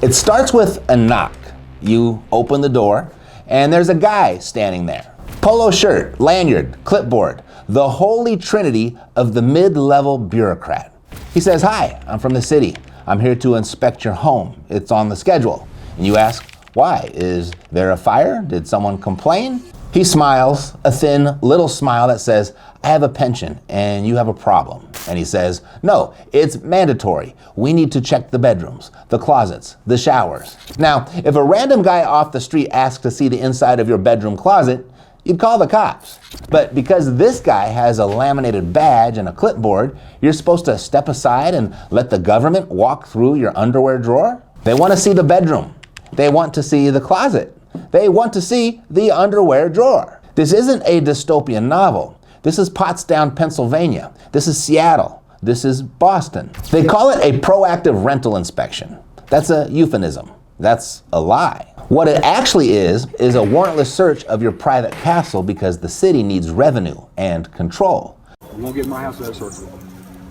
It starts with a knock. You open the door, and there's a guy standing there. Polo shirt, lanyard, clipboard, the holy trinity of the mid-level bureaucrat. He says, "Hi, I'm from the city. I'm here to inspect your home. It's on the schedule." And you ask, "Why? Is there a fire? Did someone complain?" He smiles, a thin little smile that says, "I have a pension and you have a problem." And he says, "No, it's mandatory. We need to check the bedrooms, the closets, the showers." Now, if a random guy off the street asks to see the inside of your bedroom closet, you'd call the cops. But because this guy has a laminated badge and a clipboard, you're supposed to step aside and let the government walk through your underwear drawer? They want to see the bedroom. They want to see the closet. They want to see the underwear drawer. This isn't a dystopian novel. This is Pottstown, Pennsylvania. This is Seattle. This is Boston. They call it a proactive rental inspection. That's a euphemism. That's a lie. What it actually is a warrantless search of your private castle because the city needs revenue and control. You won't get in my house without a search warrant.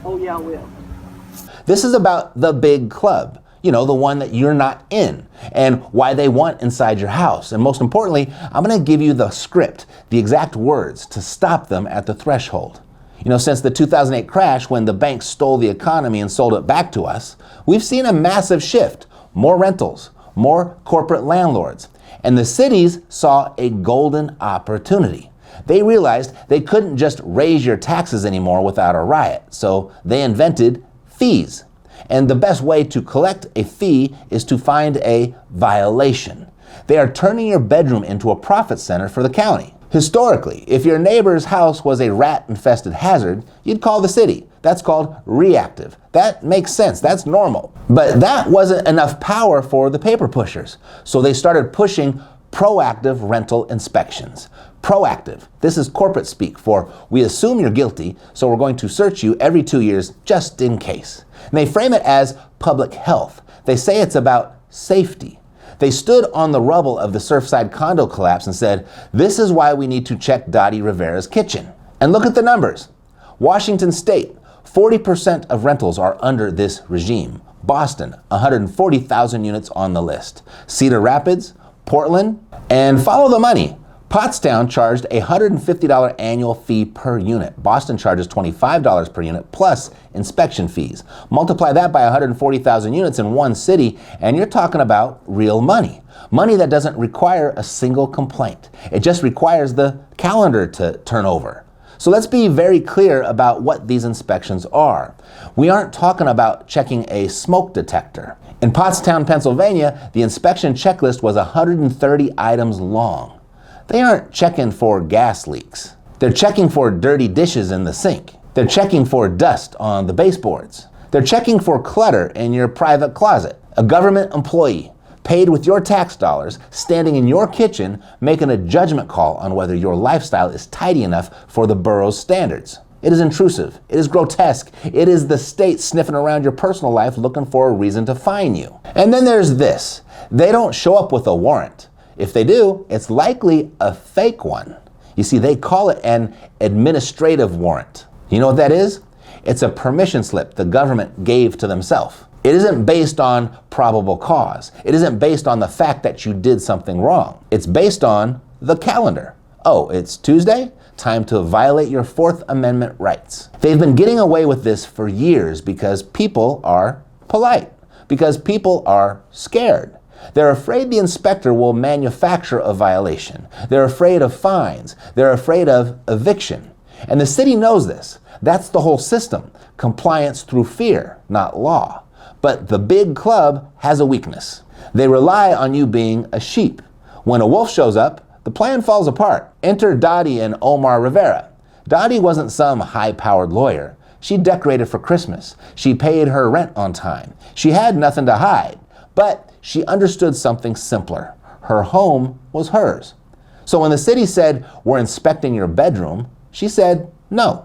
Oh yeah, I will. This is about the big club. You know, the one that you're not in, and why they want inside your house. And most importantly, I'm going to give you the script, the exact words to stop them at the threshold. You know, since the 2008 crash, when the banks stole the economy and sold it back to us, we've seen a massive shift. More rentals, more corporate landlords. And the cities saw a golden opportunity. They realized they couldn't just raise your taxes anymore without a riot, so they invented fees. And the best way to collect a fee is to find a violation. They are turning your bedroom into a profit center for the county. Historically, if your neighbor's house was a rat-infested hazard, you'd call the city. That's called reactive. That makes sense. That's normal. But that wasn't enough power for the paper pushers. So they started pushing proactive rental inspections. Proactive. This is corporate speak for we assume you're guilty, so we're going to search you every 2 years just in case. And they frame it as public health. They say it's about safety. They stood on the rubble of the Surfside condo collapse and said, "This is why we need to check Dottie Rivera's kitchen." And look at the numbers. Washington State, 40% of rentals are under this regime. Boston, 140,000 units on the list. Cedar Rapids, Portland, and follow the money. Pottstown charged a $150 annual fee per unit. Boston charges $25 per unit plus inspection fees. Multiply that by 140,000 units in one city, and you're talking about real money. Money that doesn't require a single complaint. It just requires the calendar to turn over. So let's be very clear about what these inspections are. We aren't talking about checking a smoke detector. In Pottstown, Pennsylvania, the inspection checklist was 130 items long. They aren't checking for gas leaks. They're checking for dirty dishes in the sink. They're checking for dust on the baseboards. They're checking for clutter in your private closet. A government employee, paid with your tax dollars, standing in your kitchen, making a judgment call on whether your lifestyle is tidy enough for the borough's standards. It is intrusive. It is grotesque. It is the state sniffing around your personal life looking for a reason to fine you. And then there's this. They don't show up with a warrant. If they do, it's likely a fake one. You see, they call it an administrative warrant. You know what that is? It's a permission slip the government gave to themselves. It isn't based on probable cause. It isn't based on the fact that you did something wrong. It's based on the calendar. Oh, it's Tuesday? Time to violate your Fourth Amendment rights. They've been getting away with this for years because people are polite, because people are scared. They're afraid the inspector will manufacture a violation. They're afraid of fines. They're afraid of eviction. And the city knows this. That's the whole system. Compliance through fear, not law. But the big club has a weakness. They rely on you being a sheep. When a wolf shows up, the plan falls apart. Enter Dottie and Omar Rivera. Dottie wasn't some high-powered lawyer. She decorated for Christmas. She paid her rent on time. She had nothing to hide. But she understood something simpler. Her home was hers. So when the city said, "We're inspecting your bedroom," she said, "No."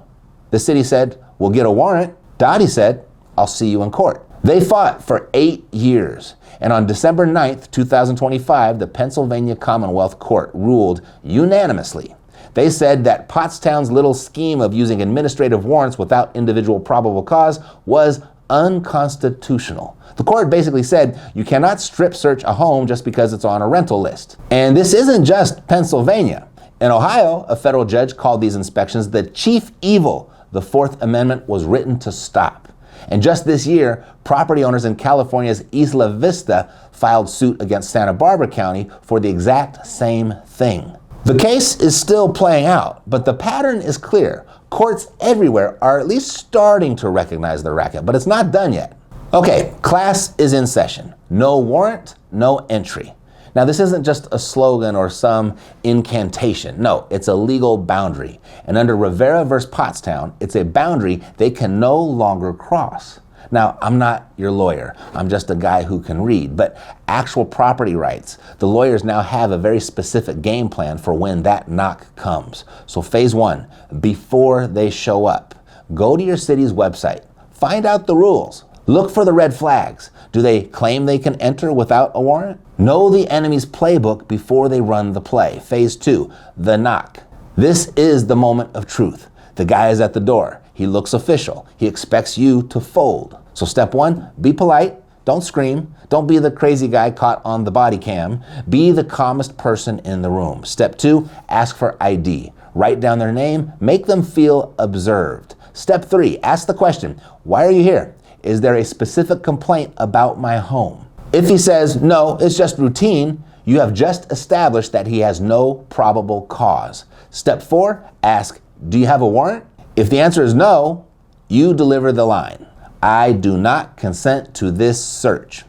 The city said, "We'll get a warrant." Dottie said, "I'll see you in court." They fought for 8 years. And on December 9th, 2025, the Pennsylvania Commonwealth Court ruled unanimously. They said that Pottstown's little scheme of using administrative warrants without individual probable cause was unconstitutional. The court basically said you cannot strip search a home just because it's on a rental list. And this isn't just Pennsylvania. In Ohio, a federal judge called these inspections the chief evil the Fourth Amendment was written to stop. And just this year, property owners in California's Isla Vista filed suit against Santa Barbara County for the exact same thing. The case is still playing out, but the pattern is clear. Courts everywhere are at least starting to recognize the racket, but it's not done yet. Okay, class is in session. No warrant, no entry. Now, this isn't just a slogan or some incantation. No, it's a legal boundary. And under Rivera v. Pottstown, it's a boundary they can no longer cross. Now, I'm not your lawyer. I'm just a guy who can read. But actual property rights, the lawyers now have a very specific game plan for when that knock comes. So phase one, before they show up, go to your city's website. Find out the rules. Look for the red flags. Do they claim they can enter without a warrant? Know the enemy's playbook before they run the play. Phase two, the knock. This is the moment of truth. The guy is at the door. He looks official. He expects you to fold. So step one, be polite. Don't scream. Don't be the crazy guy caught on the body cam. Be the calmest person in the room. Step two, ask for ID. Write down their name. Make them feel observed. Step three, ask the question, why are you here? Is there a specific complaint about my home? If he says, no, it's just routine, you have just established that he has no probable cause. Step four, ask, do you have a warrant? If the answer is no, you deliver the line. I do not consent to this search.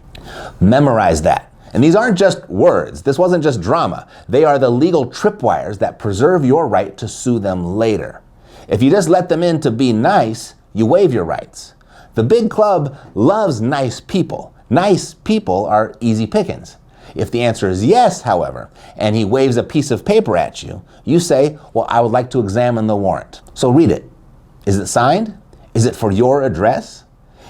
Memorize that. And these aren't just words. This wasn't just drama. They are the legal tripwires that preserve your right to sue them later. If you just let them in to be nice, you waive your rights. The big club loves nice people. Nice people are easy pickings. If the answer is yes, however, and he waves a piece of paper at you, you say, well, I would like to examine the warrant. So read it. Is it signed? Is it for your address?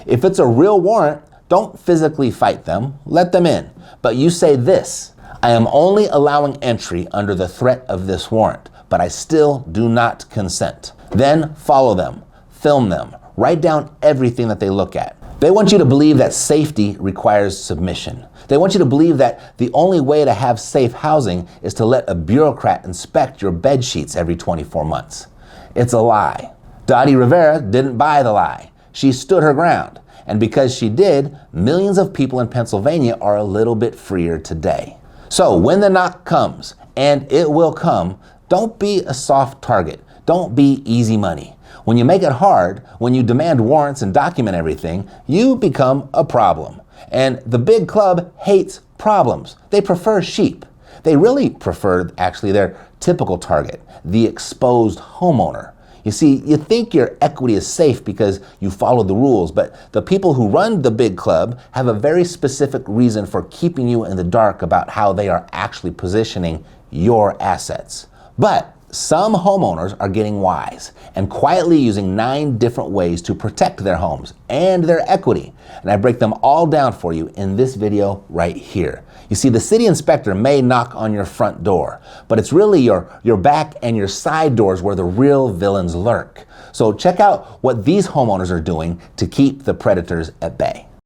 If it's a real warrant, don't physically fight them. Let them in. But you say this, I am only allowing entry under the threat of this warrant, but I still do not consent. Then follow them, film them, write down everything that they look at. They want you to believe that safety requires submission. They want you to believe that the only way to have safe housing is to let a bureaucrat inspect your bed sheets every 24 months. It's a lie. Dottie Rivera didn't buy the lie. She stood her ground. And because she did, millions of people in Pennsylvania are a little bit freer today. So when the knock comes, and it will come, don't be a soft target. Don't be easy money. When you make it hard, when you demand warrants and document everything, you become a problem. And the big club hates problems. They prefer sheep. They really prefer, actually, their typical target, the exposed homeowner. You see, you think your equity is safe because you follow the rules, but the people who run the big club have a very specific reason for keeping you in the dark about how they are actually positioning your assets. But some homeowners are getting wise and quietly using 9 different ways to protect their homes and their equity. And I break them all down for you in this video right here. You see, the city inspector may knock on your front door, but it's really your back and your side doors where the real villains lurk. So check out what these homeowners are doing to keep the predators at bay.